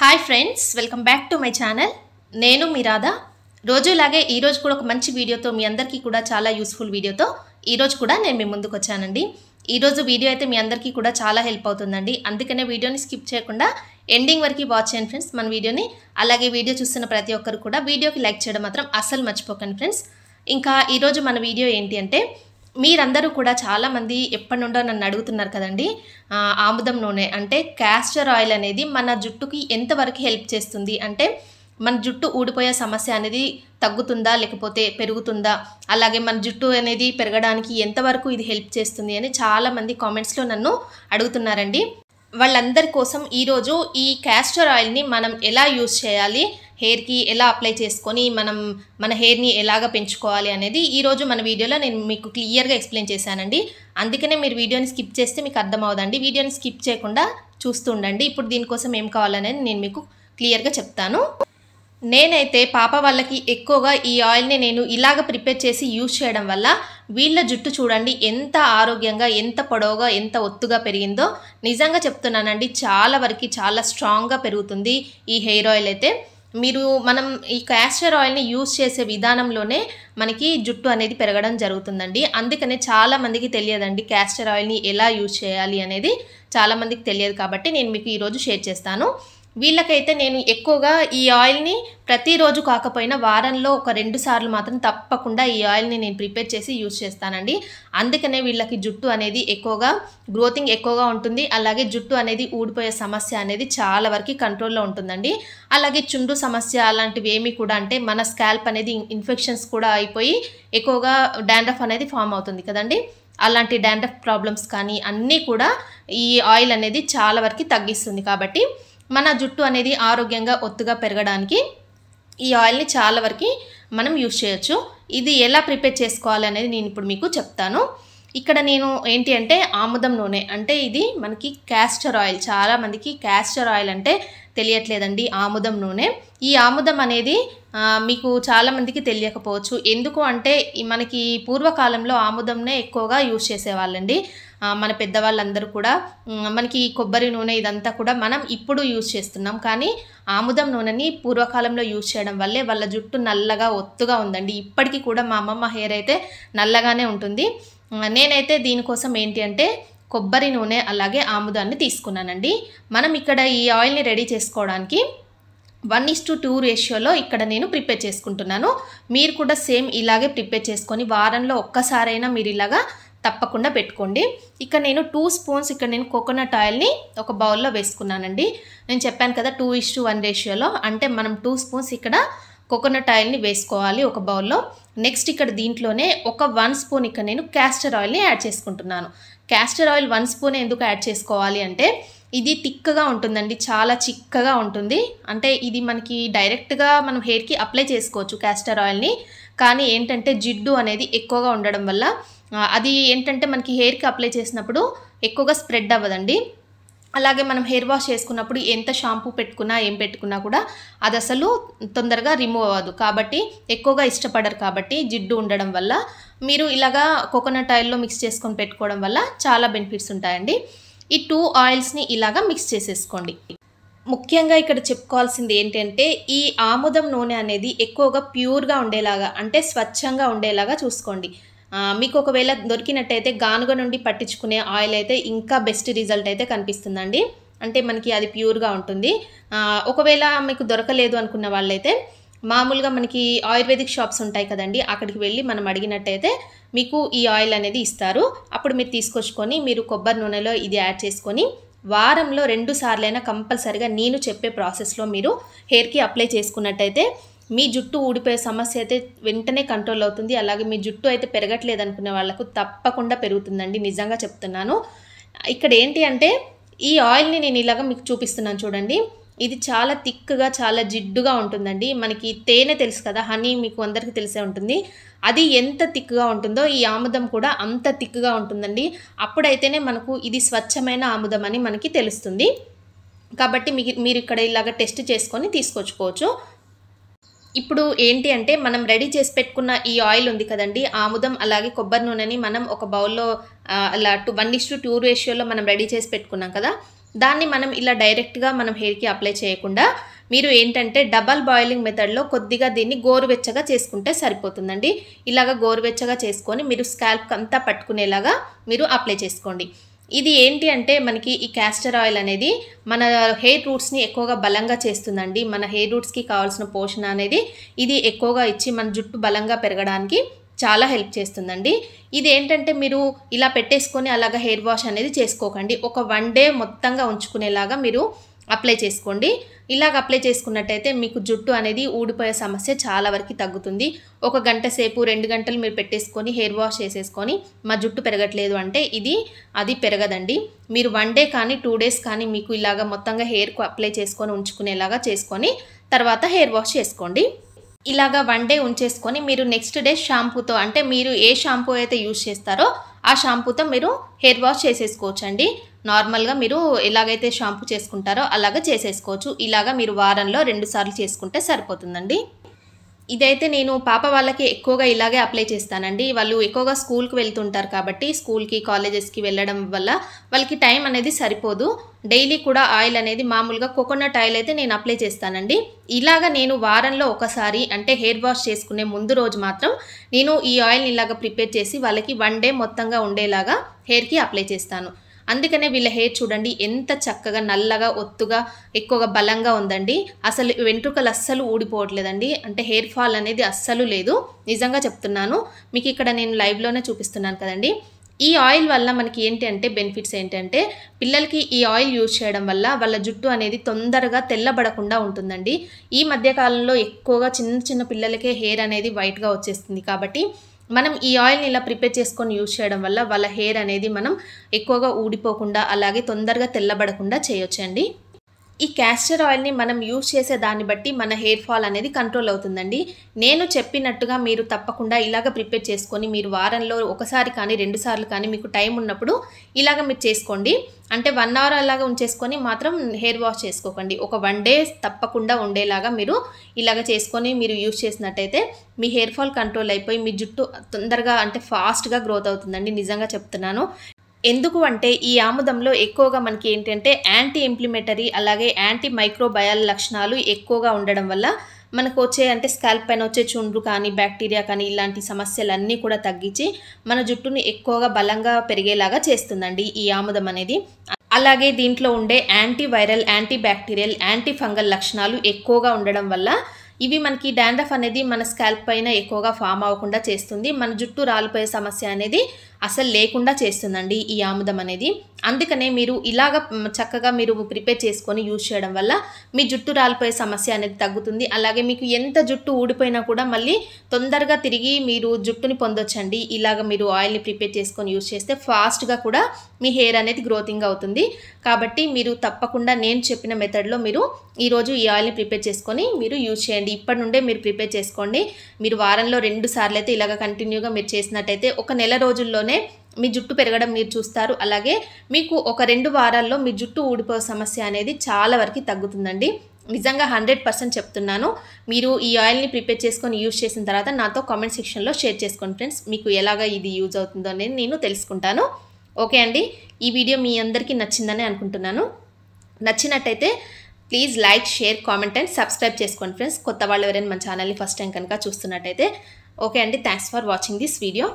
Hi friends, welcome back to my channel. నేను మీ రాధా. రోజులాగే ఈరోజు కూడా ఒక మంచి వీడియోతో మీ అందరికీ కూడా చాలా యూస్ఫుల్ వీడియోతో ఈరోజు కూడా నేను మీ ముందుకు వచ్చానండి. ఈరోజు వీడియో అయితే మీ అందరికీ కూడా చాలా హెల్ప్ అవుతుందండి. అందుకనే వీడియోని స్కిప్ చేయకుండా ఎండింగ్ వరకు వాచ్ చేయండి ఫ్రెండ్స్ మన వీడియోని. అలాగే వీడియో చూస్తున్న ప్రతి ఒక్కరు కూడా వీడియోకి లైక్ చేయడం మాత్రం అస్సలు మర్చిపోకండి ఫ్రెండ్స్. ఇంకా ఈరోజు మన వీడియో ఏంటి అంటే, మీరందరూ కూడా చాలామంది ఎప్పటి నుండో నన్ను అడుగుతున్నారు కదండి, ఆముదం నూనె అంటే క్యాస్టర్ ఆయిల్ అనేది మన జుట్టుకి ఎంతవరకు హెల్ప్ చేస్తుంది, అంటే మన జుట్టు ఊడిపోయే సమస్య అనేది తగ్గుతుందా లేకపోతే పెరుగుతుందా, అలాగే మన జుట్టు అనేది పెరగడానికి ఎంతవరకు ఇది హెల్ప్ చేస్తుంది అని చాలామంది కామెంట్స్లో నన్ను అడుగుతున్నారండి. వాళ్ళందరి కోసం ఈరోజు ఈ క్యాస్టర్ ఆయిల్ని మనం ఎలా యూజ్ చేయాలి, హెయిర్కి ఎలా అప్లై చేసుకొని మనం మన హెయిర్ని ఎలాగ పెంచుకోవాలి అనేది ఈరోజు మన వీడియోలో నేను మీకు క్లియర్గా ఎక్స్ప్లెయిన్ చేశానండి. అందుకనే మీరు వీడియోని స్కిప్ చేస్తే మీకు అర్థమవుదండి. వీడియోని స్కిప్ చేయకుండా చూస్తూ ఉండండి. ఇప్పుడు దీనికోసం ఏం కావాలనేది నేను మీకు క్లియర్గా చెప్తాను. నేనైతే పాప వాళ్ళకి ఎక్కువగా ఈ ఆయిల్ని నేను ఇలాగ ప్రిపేర్ చేసి యూజ్ చేయడం వల్ల వీళ్ళ జుట్టు చూడండి ఎంత ఆరోగ్యంగా, ఎంత పొడవుగా, ఎంత ఒత్తుగా పెరిగిందో. నిజంగా చెప్తున్నానండి, చాలా వరకు చాలా స్ట్రాంగ్గా పెరుగుతుంది ఈ హెయిర్ ఆయిల్ అయితే. మనం ఈ క్యాస్టర్ ఆయిల్ని యూజ్ చేసే విధానంలోనే మనకి జుట్టు అనేది పెరగడం జరుగుతుందండి. అందుకనే చాలామందికి తెలియదండి క్యాస్టర్ ఆయిల్ని ఎలా యూజ్ చేయాలి అనేది చాలామందికి తెలియదు. కాబట్టి నేను మీకు ఈరోజు షేర్ చేస్తాను. వీళ్ళకైతే నేను ఎక్కువగా ఈ ఆయిల్ని ప్రతిరోజు కాకపోయినా వారంలో ఒక 2 సార్లు మాత్రం తప్పకుండా ఈ ఆయిల్ని నేను ప్రిపేర్ చేసి యూజ్ చేస్తానండి. అందుకనే వీళ్ళకి జుట్టు అనేది ఎక్కువగా గ్రోతింగ్ ఎక్కువగా ఉంటుంది. అలాగే జుట్టు అనేది ఊడిపోయే సమస్య అనేది చాలా వరకు కంట్రోల్లో ఉంటుందండి. అలాగే చుండ్రు సమస్య అలాంటివి ఏమి కూడా, అంటే మన స్కాల్ప్ అనేది ఇన్ఫెక్షన్స్ కూడా అయిపోయి ఎక్కువగా డాండ్రఫ్ అనేది ఫామ్ అవుతుంది కదండి. అలాంటి డాండ్రఫ్ ప్రాబ్లమ్స్ కానీ అన్నీ కూడా ఈ ఆయిల్ అనేది చాలా వరకు తగ్గిస్తుంది. కాబట్టి మన జుట్టు అనేది ఆరోగ్యంగా ఒత్తుగా పెరగడానికి ఈ ఆయిల్ని చాలా వరకు మనం యూజ్ చేయొచ్చు. ఇది ఎలా ప్రిపేర్ చేసుకోవాలి అనేది నేను ఇప్పుడు మీకు చెప్తాను. ఇక్కడ నేను ఏంటి అంటే ఆముదం నూనె, అంటే ఇది మనకి క్యాస్టర్ ఆయిల్. చాలామందికి క్యాస్టర్ ఆయిల్ అంటే తెలియట్లేదండి, ఆముదం నూనె. ఈ ఆముదం అనేది మీకు చాలామందికి తెలియకపోవచ్చు. ఎందుకు అంటే మనకి పూర్వకాలంలో ఆముదంనే ఎక్కువగా యూజ్ చేసేవాళ్ళండి. మన పెద్దవాళ్ళందరూ కూడా మనకి కొబ్బరి నూనె ఇదంతా కూడా మనం ఇప్పుడు యూజ్ చేస్తున్నాం. కానీ ఆముదం నూనెని పూర్వకాలంలో యూజ్ చేయడం వల్లే వాళ్ళ జుట్టు నల్లగా ఒత్తుగా ఉందండి. ఇప్పటికీ కూడా మా అమ్మమ్మ హెయిర్ అయితే నల్లగానే ఉంటుంది. నేనైతే దీనికోసం ఏంటి అంటే కొబ్బరి నూనె అలాగే ఆముదాన్ని తీసుకున్నానండి. మనం ఇక్కడ ఈ ఆయిల్ని రెడీ చేసుకోవడానికి 1:2 రేషియోలో ఇక్కడ నేను ప్రిపేర్ చేసుకుంటున్నాను. మీరు కూడా సేమ్ ఇలాగే ప్రిపేర్ చేసుకొని వారంలో ఒక్కసారైనా మీరు ఇలాగా తప్పకుండా పెట్టుకోండి. ఇక్కడ నేను 2 స్పూన్స్ ఇక్కడ నేను కోకోనట్ ఆయిల్ని ఒక బౌల్లో వేసుకున్నానండి. నేను చెప్పాను కదా 2:1 రేషియోలో, అంటే మనం 2 స్పూన్స్ ఇక్కడ కోకోనట్ ఆయిల్ని వేసుకోవాలి ఒక బౌల్లో. నెక్స్ట్ ఇక్కడ దీంట్లోనే ఒక 1 స్పూన్ ఇక్కడ నేను క్యాస్టర్ ఆయిల్ని యాడ్ చేసుకుంటున్నాను. క్యాస్టర్ ఆయిల్ 1 స్పూన్ ఎందుకు యాడ్ చేసుకోవాలి అంటే ఇది థిక్గా ఉంటుందండి, చాలా చిక్కగా ఉంటుంది. అంటే ఇది మనకి డైరెక్ట్గా మనం హెయిర్కి అప్లై చేసుకోవచ్చు క్యాస్టర్ ఆయిల్ని. కానీ ఏంటంటే జిడ్డు అనేది ఎక్కువగా ఉండడం వల్ల అది ఏంటంటే మనకి హెయిర్కి అప్లై చేసినప్పుడు ఎక్కువగా స్ప్రెడ్ అవ్వదండి. అలాగే మనం హెయిర్ వాష్ చేసుకున్నప్పుడు ఎంత షాంపూ పెట్టుకున్నా ఏం పెట్టుకున్నా కూడా అది అసలు తొందరగా రిమూవ్ అవ్వదు. కాబట్టి ఎక్కువగా ఇష్టపడరు. కాబట్టి జిడ్డు ఉండడం వల్ల మీరు ఇలాగా కోకోనట్ ఆయిల్లో మిక్స్ చేసుకొని పెట్టుకోవడం వల్ల చాలా బెనిఫిట్స్ ఉంటాయండి. ఈ 2 ఆయిల్స్ని ఇలాగా మిక్స్ చేసేసుకోండి. ముఖ్యంగా ఇక్కడ చెప్పుకోవాల్సింది ఏంటంటే ఈ ఆముదం నూనె అనేది ఎక్కువగా ప్యూర్గా ఉండేలాగా, అంటే స్వచ్ఛంగా ఉండేలాగా చూసుకోండి. మీకు ఒకవేళ దొరికినట్టయితే గానుగ నుండి పట్టించుకునే ఆయిల్ అయితే ఇంకా బెస్ట్ రిజల్ట్ అయితే కనిపిస్తుందండి. అంటే మనకి అది ప్యూర్గా ఉంటుంది. ఒకవేళ మీకు దొరకలేదు అనుకున్న వాళ్ళైతే మామూలుగా మనకి ఆయుర్వేదిక్ షాప్స్ ఉంటాయి కదండి, అక్కడికి వెళ్ళి మనం అడిగినట్టయితే మీకు ఈ ఆయిల్ అనేది ఇస్తారు. అప్పుడు మీరు తీసుకొచ్చుకొని మీరు కొబ్బరి నూనెలో ఇది యాడ్ చేసుకొని వారంలో 2 సార్లైనా కంపల్సరిగా నేను చెప్పే ప్రాసెస్లో మీరు హెయిర్కి అప్లై చేసుకున్నట్టయితే మీ జుట్టు ఊడిపోయే సమస్య అయితే వెంటనే కంట్రోల్ అవుతుంది. అలాగే మీ జుట్టు అయితే పెరగట్లేదు అనుకునే వాళ్ళకు తప్పకుండా పెరుగుతుందండి, నిజంగా చెప్తున్నాను. ఇక్కడ ఏంటి అంటే ఈ ఆయిల్ని నేను ఇలాగ మీకు చూపిస్తున్నాను చూడండి. ఇది చాలా థిక్గా చాలా జిడ్డుగా ఉంటుందండి. మనకి తేనె తెలుసు కదా, హనీ మీకు అందరికీ తెలిసే ఉంటుంది. అది ఎంత థిక్గా ఉంటుందో ఈ ఆముదం కూడా అంత థిక్గా ఉంటుందండి. అప్పుడైతేనే మనకు ఇది స్వచ్ఛమైన ఆముదం అని మనకి తెలుస్తుంది. కాబట్టి మీరు ఇక్కడ ఇలాగ టెస్ట్ చేసుకొని తీసుకొచ్చుకోవచ్చు. ఇప్పుడు ఏంటి అంటే మనం రెడీ చేసి పెట్టుకున్న ఈ ఆయిల్ ఉంది కదండి, ఆముదం అలాగే కొబ్బరి నూనెని మనం ఒక బౌల్లో అలా 1:2 రేషియోలో మనం రెడీ చేసి పెట్టుకున్నాం కదా, దాన్ని మనం ఇలా డైరెక్ట్గా మనం హెయిర్కి అప్లై చేయకుండా మీరు ఏంటంటే డబల్ బాయిలింగ్ మెథడ్లో కొద్దిగా దీన్ని గోరువెచ్చగా చేసుకుంటే సరిపోతుందండి. ఇలాగ గోరువెచ్చగా చేసుకొని మీరు స్కాల్ప్ అంతా పట్టుకునేలాగా మీరు అప్లై చేసుకోండి. ఇది ఏంటి అంటే మనకి ఈ క్యాస్టర్ ఆయిల్ అనేది మన హెయిర్ రూట్స్ని ఎక్కువగా బలంగా చేస్తుందండి. మన హెయిర్ రూట్స్కి కావాల్సిన పోషణ అనేది ఇది ఎక్కువగా ఇచ్చి మన జుట్టు బలంగా పెరగడానికి చాలా హెల్ప్ చేస్తుందండి. ఇది ఏంటంటే మీరు ఇలా పెట్టేసుకొని అలాగ హెయిర్ వాష్ అనేది చేసుకోకండి. ఒక 1 డే మొత్తంగా ఉంచుకునేలాగా మీరు అప్లై చేసుకోండి. ఇలాగ అప్లై చేసుకున్నట్టయితే మీకు జుట్టు అనేది ఊడిపోయే సమస్య చాలా వరకు తగ్గుతుంది. 1 గంట సేపు 2 గంటలు మీరు పెట్టేసుకొని హెయిర్ వాష్ చేసేసుకొని మా జుట్టు పెరగట్లేదు అంటే అది పెరగదండి. మీరు 1 డే కానీ 2 డేస్ కానీ మీకు ఇలాగ మొత్తంగా హెయిర్కు అప్లై చేసుకొని ఉంచుకునేలాగా చేసుకొని తర్వాత హెయిర్ వాష్ చేసుకోండి. ఇలాగా 1 డే ఉంచేసుకొని మీరు నెక్స్ట్ డే షాంపూతో అంటే మీరు ఏ షాంపూ అయితే యూజ్ చేస్తారో ఆ షాంపూతో మీరు హెయిర్ వాష్ చేసేసుకోవచ్చండి. నార్మల్గా మీరు ఎలాగైతే షాంపూ చేసుకుంటారో అలాగ చేసేసుకోవచ్చు. ఇలాగా మీరు వారంలో 2 సార్లు చేసుకుంటే సరిపోతుందండి. ఇదైతే నేను పాప వాళ్ళకి ఎక్కువగా ఇలాగే అప్లై చేస్తానండి. వాళ్ళు ఎక్కువగా స్కూల్కి వెళ్తుంటారు కాబట్టి స్కూల్కి కాలేజెస్కి వెళ్ళడం వల్ల వాళ్ళకి టైం అనేది సరిపోదు. డైలీ కూడా ఆయిల్ అనేది మామూలుగా కోకోనట్ ఆయిల్ అయితే నేను అప్లై చేస్తానండి. ఇలాగ నేను వారంలో ఒకసారి అంటే హెయిర్ వాష్ చేసుకునే ముందు రోజు మాత్రం నేను ఈ ఆయిల్ని ఇలాగ ప్రిపేర్ చేసి వాళ్ళకి 1 డే మొత్తంగా ఉండేలాగా హెయిర్కి అప్లై చేస్తాను. అందుకనే వీళ్ళ హెయిర్ చూడండి ఎంత చక్కగా నల్లగా ఒత్తుగా ఎక్కువగా బలంగా ఉందండి. అసలు వెంట్రుకలు అస్సలు ఊడిపోవట్లేదండి. అంటే హెయిర్ ఫాల్ అనేది అస్సలు లేదు. నిజంగా చెప్తున్నాను. మీకు ఇక్కడ నేను లైవ్లోనే చూపిస్తున్నాను కదండి. ఈ ఆయిల్ వల్ల మనకి ఏంటి అంటే బెనిఫిట్స్ ఏంటంటే పిల్లలకి ఈ ఆయిల్ యూజ్ చేయడం వల్ల వాళ్ళ జుట్టు అనేది తొందరగా తెల్లబడకుండా ఉంటుందండి. ఈ మధ్యకాలంలో ఎక్కువగా చిన్న చిన్న పిల్లలకే హెయిర్ అనేది వైట్గా వచ్చేస్తుంది. కాబట్టి మనం ఈ ఆయిల్ని ఇలా ప్రిపేర్ చేసుకొని యూజ్ చేయడం వల్ల వాళ్ళ హెయిర్ అనేది మనం ఎక్కువగా ఊడిపోకుండా అలాగే తొందరగా తెల్లబడకుండా చేయొచ్చండి. ఈ క్యాస్టర్ ఆయిల్ని మనం యూజ్ చేసే దాన్ని బట్టి మన హెయిర్ ఫాల్ అనేది కంట్రోల్ అవుతుందండి. నేను చెప్పినట్టుగా మీరు తప్పకుండా ఇలాగ ప్రిపేర్ చేసుకొని మీరు వారంలో ఒకసారి కానీ 2 సార్లు కానీ మీకు టైం ఉన్నప్పుడు ఇలాగ మీరు చేసుకోండి. అంటే 1 అవర్ అలాగా ఉంచేసుకొని మాత్రం హెయిర్ వాష్ చేసుకోకండి. ఒక 1 డే తప్పకుండా ఉండేలాగా మీరు ఇలాగ చేసుకొని మీరు యూజ్ చేసినట్టయితే మీ హెయిర్ ఫాల్ కంట్రోల్ అయిపోయి మీ జుట్టు తొందరగా అంటే ఫాస్ట్గా గ్రోత్ అవుతుందండి. నిజంగా చెప్తున్నాను. ఎందుకు అంటే ఈ ఆముదంలో ఎక్కువగా మనకి ఏంటంటే యాంటీ ఇంప్లిమెంటరీ అలాగే యాంటీ మైక్రోబయల్ లక్షణాలు ఎక్కువగా ఉండడం వల్ల మనకు వచ్చే అంటే స్కాల్ప్ పైన వచ్చే చుండ్రు కానీ బ్యాక్టీరియా కానీ ఇలాంటి సమస్యలన్నీ కూడా తగ్గించి మన జుట్టుని ఎక్కువగా బలంగా పెరిగేలాగా చేస్తుందండి ఈ ఆముదం అనేది. అలాగే దీంట్లో ఉండే anti viral anti bacterial anti fungal లక్షణాలు ఎక్కువగా ఉండడం వల్ల ఇవి మనకి డాండ్రఫ్ అనేది మన స్కాల్ప్ పైన ఎక్కువగా ఫామ్ అవ్వకుండా చేస్తుంది. మన జుట్టు రాలిపోయే సమస్య అనేది అసలు లేకుండా చేస్తుందండి ఈ ఆముదం అనేది. అందుకనే మీరు ఇలాగ చక్కగా మీరు ప్రిపేర్ చేసుకొని యూజ్ చేయడం వల్ల మీ జుట్టు రాలిపోయే సమస్య అనేది తగ్గుతుంది. అలాగే మీకు ఎంత జుట్టు ఊడిపోయినా కూడా మళ్ళీ తొందరగా తిరిగి మీరు జుట్టుని పొందొచ్చండి. ఇలాగ మీరు ఆయిల్ని ప్రిపేర్ చేసుకొని యూజ్ చేస్తే ఫాస్ట్గా కూడా మీ హెయిర్ అనేది గ్రోతింగ్ అవుతుంది. కాబట్టి మీరు తప్పకుండా నేను చెప్పిన మెథడ్లో మీరు ఈరోజు ఈ ఆయిల్ని ప్రిపేర్ చేసుకొని మీరు యూజ్ చేయండి. ఇప్పటి నుండే మీరు ప్రిపేర్ చేసుకోండి. మీరు వారంలో 2 సార్లు అయితే ఇలాగ కంటిన్యూగా మీరు చేసినట్టయితే ఒక నెల రోజుల్లోనే మీ జుట్టు పెరగడం మీరు చూస్తారు. అలాగే మీకు ఒక 2 వారాల్లో మీ జుట్టు ఊడిపోయే సమస్య అనేది చాలా వరకు తగ్గుతుందండి. నిజంగా 100% చెప్తున్నాను. మీరు ఈ ఆయిల్ని ప్రిపేర్ చేసుకొని యూజ్ చేసిన తర్వాత నాతో కామెంట్ సెక్షన్లో షేర్ చేసుకోండి ఫ్రెండ్స్. మీకు ఎలాగా ఇది యూజ్ అవుతుందో అనేది నేను తెలుసుకుంటాను. ఓకే అండి. ఈ వీడియో మీ అందరికీ నచ్చిందని అనుకుంటున్నాను. నచ్చినట్టయితే please like share comment and subscribe చేసుకోండి ఫ్రెండ్స్. కొత్త వాళ్ళు ఎవరైనా మన ఛానల్ని ఫస్ట్ టైం కనుక చూస్తున్నట్టయితే. ఓకే అండి. Thanks for watching this video.